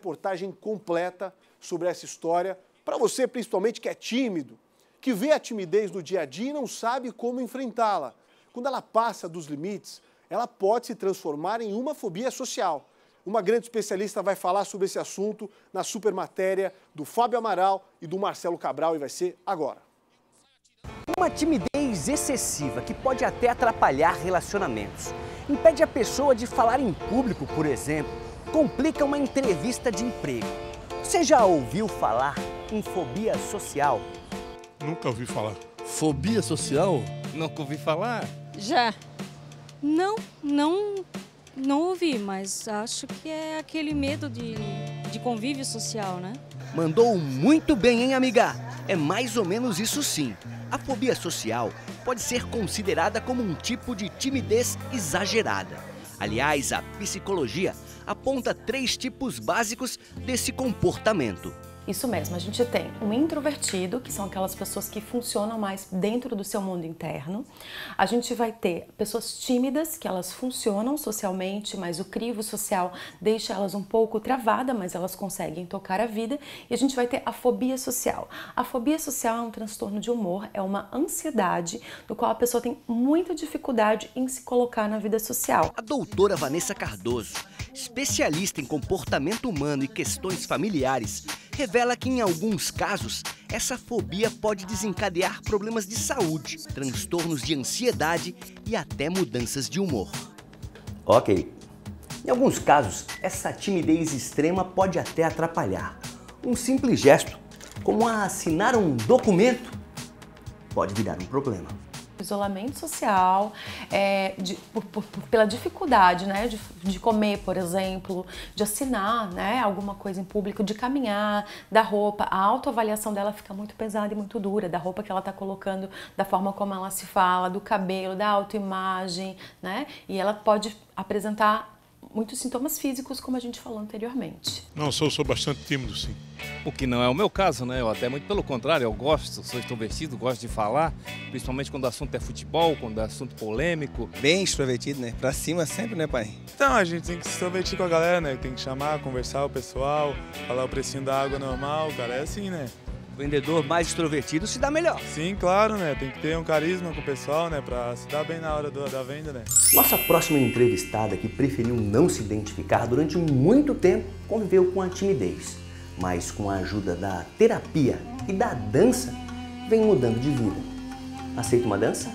reportagem completa sobre essa história, para você principalmente que é tímido, que vê a timidez no dia a dia e não sabe como enfrentá-la. Quando ela passa dos limites, ela pode se transformar em uma fobia social. Uma grande especialista vai falar sobre esse assunto na super matéria do Fábio Amaral e do Marcelo Cabral, e vai ser agora. Uma timidez excessiva que pode até atrapalhar relacionamentos. Impede a pessoa de falar em público, por exemplo. Complica uma entrevista de emprego. Você já ouviu falar em fobia social? Nunca ouvi falar. Fobia social? Nunca ouvi falar. Já. Não ouvi, mas acho que é aquele medo de convívio social, né? Mandou muito bem, hein, amiga? É mais ou menos isso sim. A fobia social pode ser considerada como um tipo de timidez exagerada. Aliás, a psicologia aponta 3 tipos básicos desse comportamento. Isso mesmo, a gente tem um introvertido, que são aquelas pessoas que funcionam mais dentro do seu mundo interno. A gente vai ter pessoas tímidas, que elas funcionam socialmente, mas o crivo social deixa elas um pouco travadas, mas elas conseguem tocar a vida. E a gente vai ter a fobia social. A fobia social é um transtorno de humor, é uma ansiedade, no qual a pessoa tem muita dificuldade em se colocar na vida social. A doutora Vanessa Cardoso, especialista em comportamento humano e questões familiares, revela que, em alguns casos, essa fobia pode desencadear problemas de saúde, transtornos de ansiedade e até mudanças de humor. Ok. Em alguns casos, essa timidez extrema pode até atrapalhar. Um simples gesto, como assinar um documento, pode virar um problema. Isolamento social, pela dificuldade, né, de comer, por exemplo, de assinar, né, alguma coisa em público, de caminhar, da roupa. A autoavaliação dela fica muito pesada e muito dura, da roupa que ela está colocando, da forma como ela se fala, do cabelo, da autoimagem, né, e ela pode apresentar muitos sintomas físicos, como a gente falou anteriormente. Não, sou bastante tímido, sim. O que não é o meu caso, né? Eu até muito pelo contrário, eu gosto, sou extrovertido, gosto de falar, principalmente quando o assunto é futebol, quando é assunto polêmico. Bem extrovertido, né? Pra cima sempre, né, pai? Então, a gente tem que se extrovertir com a galera, né? Tem que chamar, conversar o pessoal, falar o precinho da água normal, cara, é assim, né? O vendedor mais extrovertido se dá melhor. Sim, claro, né? Tem que ter um carisma com o pessoal, né? Pra se dar bem na hora da venda, né? Nossa próxima entrevistada, que preferiu não se identificar durante muito tempo, conviveu com a timidez. Mas com a ajuda da terapia e da dança, vem mudando de vida. Aceita uma dança?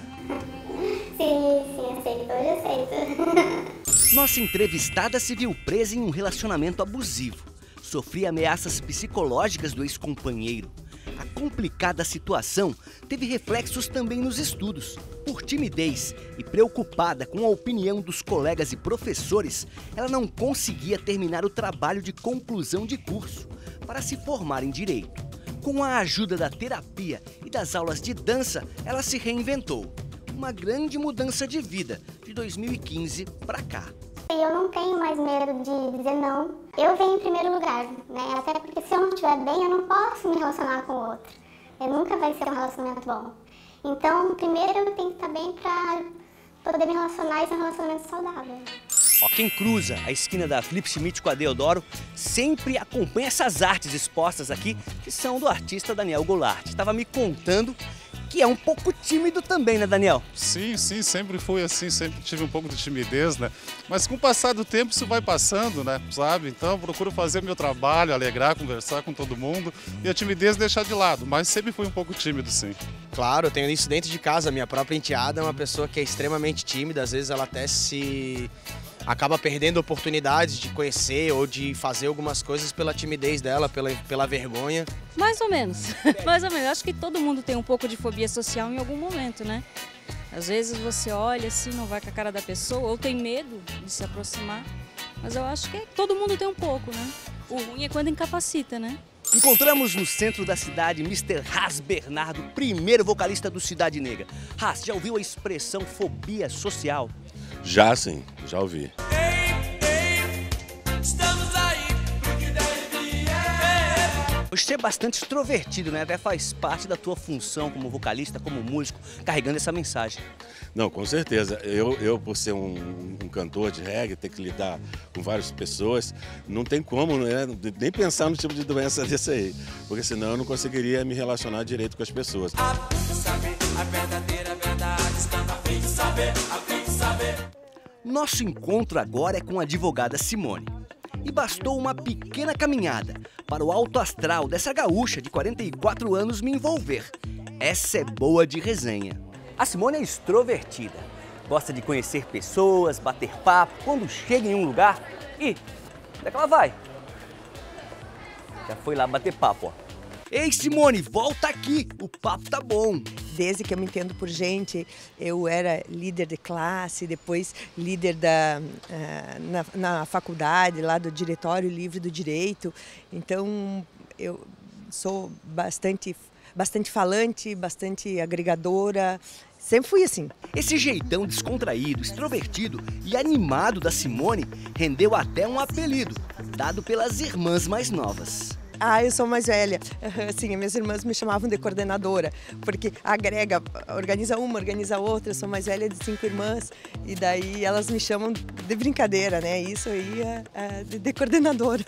Sim, aceito, hoje aceito. Nossa entrevistada se viu presa em um relacionamento abusivo. Sofria ameaças psicológicas do ex-companheiro. A complicada situação teve reflexos também nos estudos. Por timidez e preocupada com a opinião dos colegas e professores, ela não conseguia terminar o trabalho de conclusão de curso para se formar em direito. Com a ajuda da terapia e das aulas de dança, ela se reinventou. Uma grande mudança de vida de 2015 para cá. Eu não tenho mais medo de dizer não. Eu venho em primeiro lugar, né? Até porque se eu não estiver bem, eu não posso me relacionar com o outro. Nunca vai ser um relacionamento bom. Então, primeiro eu tenho que estar bem para poder me relacionar e ser um relacionamento saudável. Ó, quem cruza a esquina da Felipe Schmidt com a Deodoro sempre acompanha essas artes expostas aqui, que são do artista Daniel Goulart. Estava me contando que é um pouco tímido também, né, Daniel? Sim, sempre fui assim, sempre tive um pouco de timidez, né? Mas com o passar do tempo isso vai passando, né? Sabe? Então eu procuro fazer meu trabalho, alegrar, conversar com todo mundo e a timidez deixar de lado, mas sempre fui um pouco tímido, sim. Claro, eu tenho isso dentro de casa. Minha própria enteada é uma pessoa que é extremamente tímida, às vezes ela até acaba perdendo oportunidades de conhecer ou de fazer algumas coisas pela timidez dela, pela vergonha. Mais ou menos, mais ou menos. Acho que todo mundo tem um pouco de fobia social em algum momento, né? Às vezes você olha assim, não vai com a cara da pessoa, ou tem medo de se aproximar. Mas eu acho que todo mundo tem um pouco, né? O ruim é quando incapacita, né? Encontramos no centro da cidade Mr. Haas Bernardo, primeiro vocalista do Cidade Negra. Haas, já ouviu a expressão fobia social? Já sim, já ouvi. Você é bastante extrovertido, né? Até faz parte da tua função como vocalista, como músico, carregando essa mensagem. Não, com certeza. Eu por ser um cantor de reggae, ter que lidar com várias pessoas, não tem como, né, nem pensar no tipo de doença desse aí. Porque senão eu não conseguiria me relacionar direito com as pessoas. Nosso encontro agora é com a advogada Simone. E bastou uma pequena caminhada para o alto astral dessa gaúcha de 44 anos me envolver. Essa é boa de resenha. A Simone é extrovertida. Gosta de conhecer pessoas, bater papo. Quando chega em um lugar... Ih, onde é que ela vai? Já foi lá bater papo, ó. Ei, Simone, volta aqui. O papo tá bom. Desde que eu me entendo por gente, eu era líder de classe, depois líder na faculdade, lá do Diretório Livre do Direito. Então, eu sou bastante falante, bastante agregadora. Sempre fui assim. Esse jeitão descontraído, extrovertido e animado da Simone rendeu até um apelido, dado pelas irmãs mais novas. Ah, eu sou mais velha. Sim, minhas irmãs me chamavam de coordenadora, porque agrega, organiza uma, organiza outra. Eu sou mais velha de 5 irmãs e daí elas me chamam de brincadeira, né? Isso aí é de coordenadora.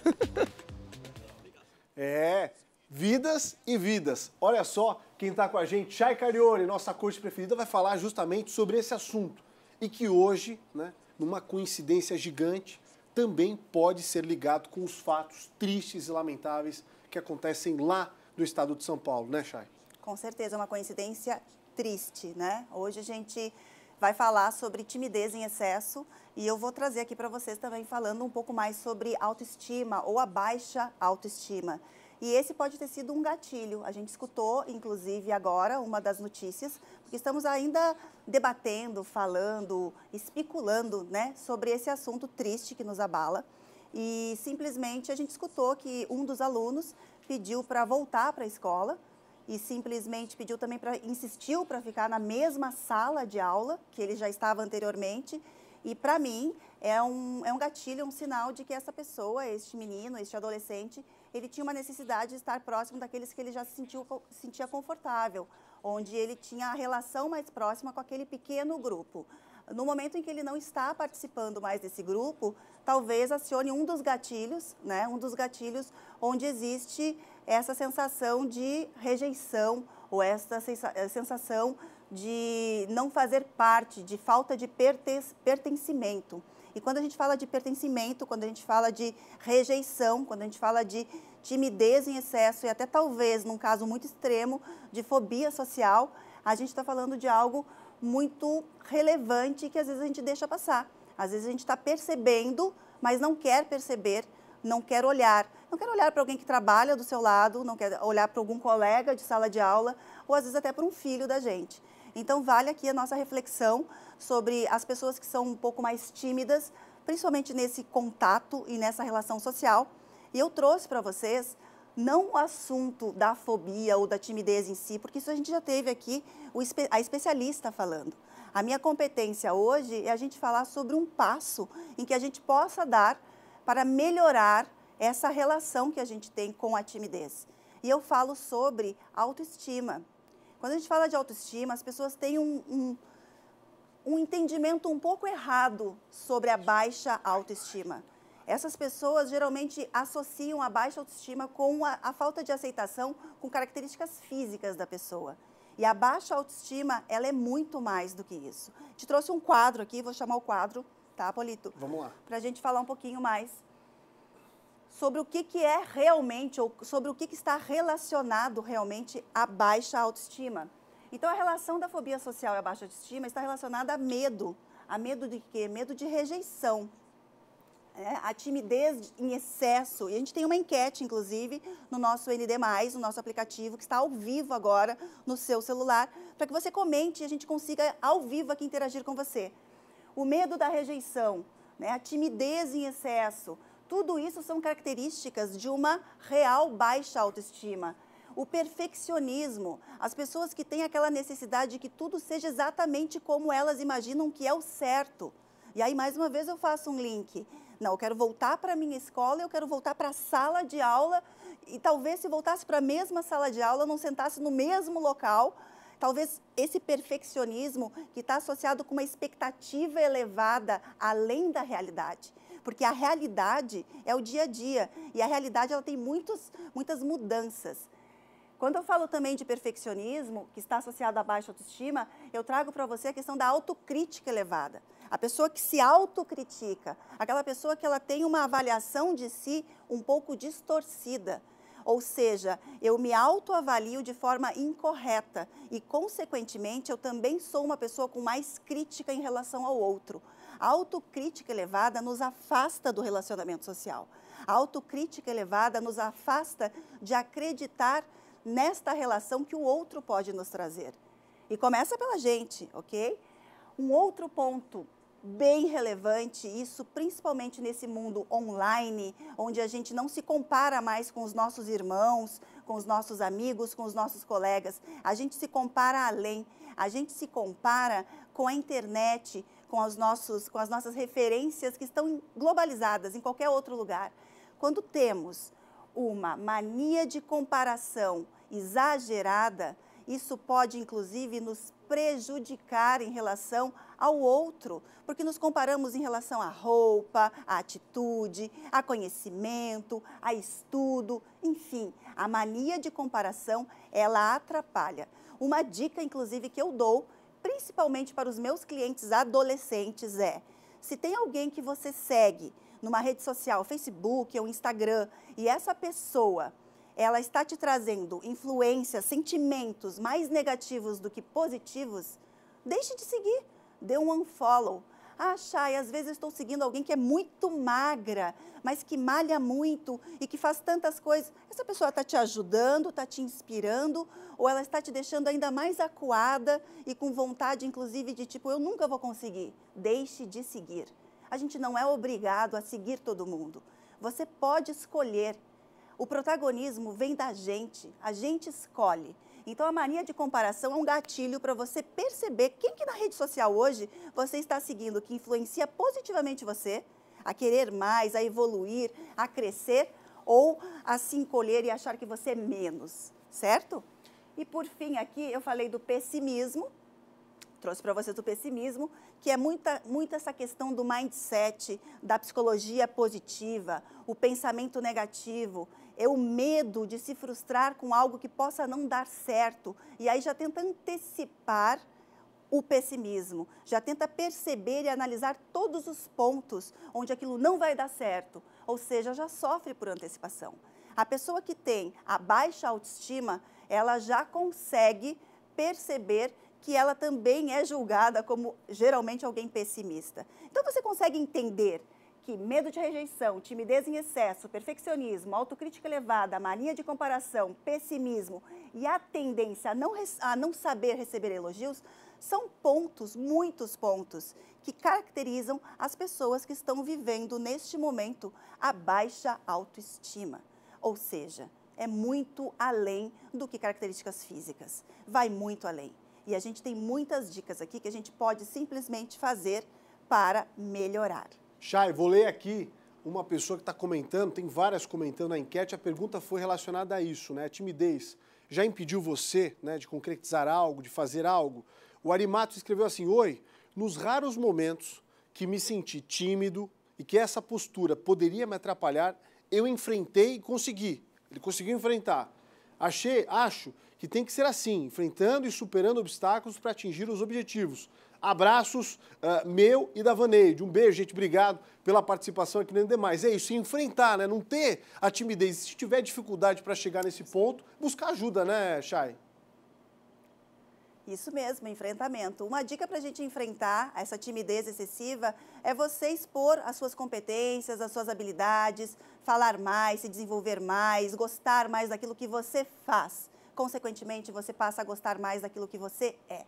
É, vidas e vidas. Olha só quem está com a gente, Chay Carioli, nossa coach preferida, vai falar justamente sobre esse assunto. E que hoje, né, numa coincidência gigante, também pode ser ligado com os fatos tristes e lamentáveis que acontecem lá no estado de São Paulo, né, Chay? Com certeza, é uma coincidência triste, né? Hoje a gente vai falar sobre timidez em excesso e eu vou trazer aqui para vocês também falando um pouco mais sobre autoestima ou a baixa autoestima. E esse pode ter sido um gatilho. A gente escutou, inclusive, agora uma das notícias, porque estamos ainda debatendo, falando, especulando, né, sobre esse assunto triste que nos abala. E simplesmente a gente escutou que um dos alunos pediu para voltar para a escola e simplesmente pediu também insistiu para ficar na mesma sala de aula que ele já estava anteriormente. E para mim é um gatilho, um sinal de que essa pessoa, este menino, este adolescente, ele tinha uma necessidade de estar próximo daqueles que ele já se sentia confortável, onde ele tinha a relação mais próxima com aquele pequeno grupo. No momento em que ele não está participando mais desse grupo, talvez acione um dos gatilhos, né? Um dos gatilhos onde existe essa sensação de rejeição ou essa sensação de não fazer parte, de falta de pertencimento. E quando a gente fala de pertencimento, quando a gente fala de rejeição, quando a gente fala de timidez em excesso e até talvez, num caso muito extremo, de fobia social, a gente está falando de algo muito relevante que às vezes a gente deixa passar. Às vezes a gente está percebendo, mas não quer perceber, não quer olhar. Não quer olhar para alguém que trabalha do seu lado, não quer olhar para algum colega de sala de aula, ou às vezes até para um filho da gente. Então, vale aqui a nossa reflexão sobre as pessoas que são um pouco mais tímidas, principalmente nesse contato e nessa relação social. E eu trouxe para vocês, não o assunto da fobia ou da timidez em si, porque isso a gente já teve aqui a especialista falando. A minha competência hoje é a gente falar sobre um passo em que a gente possa dar para melhorar essa relação que a gente tem com a timidez. E eu falo sobre autoestima. Quando a gente fala de autoestima, as pessoas têm um entendimento um pouco errado sobre a baixa autoestima. Essas pessoas geralmente associam a baixa autoestima com a falta de aceitação com características físicas da pessoa. E a baixa autoestima, ela é muito mais do que isso. Te trouxe um quadro aqui, vou chamar o quadro, tá, Polito? Vamos lá. Para a gente falar um pouquinho mais sobre o que é realmente, ou sobre o que está relacionado realmente à baixa autoestima. Então, a relação da fobia social e a baixa autoestima está relacionada a medo. A medo de quê? Medo de rejeição. A timidez em excesso. E a gente tem uma enquete, inclusive, no nosso ND+, no nosso aplicativo, que está ao vivo agora no seu celular, para que você comente e a gente consiga, ao vivo, aqui interagir com você. O medo da rejeição, né? A timidez em excesso, tudo isso são características de uma real baixa autoestima. O perfeccionismo, as pessoas que têm aquela necessidade de que tudo seja exatamente como elas imaginam que é o certo. E aí, mais uma vez, eu faço um link. Não, eu quero voltar para a minha escola, eu quero voltar para a sala de aula e talvez se voltasse para a mesma sala de aula, não sentasse no mesmo local. Talvez esse perfeccionismo que está associado com uma expectativa elevada além da realidade. Porque a realidade é o dia a dia e a realidade ela tem muitas mudanças. Quando eu falo também de perfeccionismo, que está associado à baixa autoestima, eu trago para você a questão da autocrítica elevada. A pessoa que se autocritica, aquela pessoa que ela tem uma avaliação de si um pouco distorcida. Ou seja, eu me autoavalio de forma incorreta e, consequentemente, eu também sou uma pessoa com mais crítica em relação ao outro. A autocrítica elevada nos afasta do relacionamento social. A autocrítica elevada nos afasta de acreditar nesta relação que o outro pode nos trazer. E começa pela gente, ok? Um outro ponto bem relevante, isso principalmente nesse mundo online, onde a gente não se compara mais com os nossos irmãos, com os nossos amigos, com os nossos colegas. A gente se compara além, a gente se compara com a internet, com as nossas referências que estão globalizadas em qualquer outro lugar. Quando temos uma mania de comparação exagerada, isso pode, inclusive, nos prejudicar em relação ao outro, porque nos comparamos em relação à roupa, à atitude, a conhecimento, a estudo, enfim, a mania de comparação, ela atrapalha. Uma dica, inclusive, que eu dou, principalmente para os meus clientes adolescentes é, se tem alguém que você segue numa rede social, Facebook ou Instagram, e essa pessoa ela está te trazendo influências, sentimentos mais negativos do que positivos, deixe de seguir, dê um unfollow. Ah, Chay, às vezes eu estou seguindo alguém que é muito magra, mas que malha muito e que faz tantas coisas. Essa pessoa está te ajudando, está te inspirando, ou ela está te deixando ainda mais acuada e com vontade, inclusive, de tipo, eu nunca vou conseguir. Deixe de seguir. A gente não é obrigado a seguir todo mundo. Você pode escolher. O protagonismo vem da gente, a gente escolhe. Então, a mania de comparação é um gatilho para você perceber quem que na rede social hoje você está seguindo, que influencia positivamente você, a querer mais, a evoluir, a crescer, ou a se encolher e achar que você é menos, certo? E, por fim, aqui eu falei do pessimismo, trouxe para vocês o pessimismo, que é muito essa questão do mindset, da psicologia positiva, o pensamento negativo, é o medo de se frustrar com algo que possa não dar certo. E aí já tenta antecipar o pessimismo, já tenta perceber e analisar todos os pontos onde aquilo não vai dar certo, ou seja, já sofre por antecipação. A pessoa que tem a baixa autoestima, ela já consegue perceber que ela também é julgada como geralmente alguém pessimista. Então você consegue entender que medo de rejeição, timidez em excesso, perfeccionismo, autocrítica elevada, mania de comparação, pessimismo e a tendência a não saber receber elogios são pontos, muitos pontos, que caracterizam as pessoas que estão vivendo neste momento a baixa autoestima. Ou seja, é muito além do que características físicas, vai muito além. E a gente tem muitas dicas aqui que a gente pode simplesmente fazer para melhorar. Chay, vou ler aqui uma pessoa que está comentando, tem várias comentando na enquete, a pergunta foi relacionada a isso, né? A timidez já impediu você, né, de concretizar algo, de fazer algo? O Arimato escreveu assim: oi, nos raros momentos que me senti tímido e que essa postura poderia me atrapalhar, eu enfrentei e consegui. Ele conseguiu enfrentar. Acho que tem que ser assim, enfrentando e superando obstáculos para atingir os objetivos. Abraços meu e da Vaneide. Um beijo, gente. Obrigado pela participação aqui no Demais. É isso, enfrentar, né? Não ter a timidez. Se tiver dificuldade para chegar nesse ponto, buscar ajuda, né, Chay? Isso mesmo, enfrentamento. Uma dica para a gente enfrentar essa timidez excessiva é você expor as suas competências, as suas habilidades, falar mais, se desenvolver mais, gostar mais daquilo que você faz. Consequentemente, você passa a gostar mais daquilo que você é.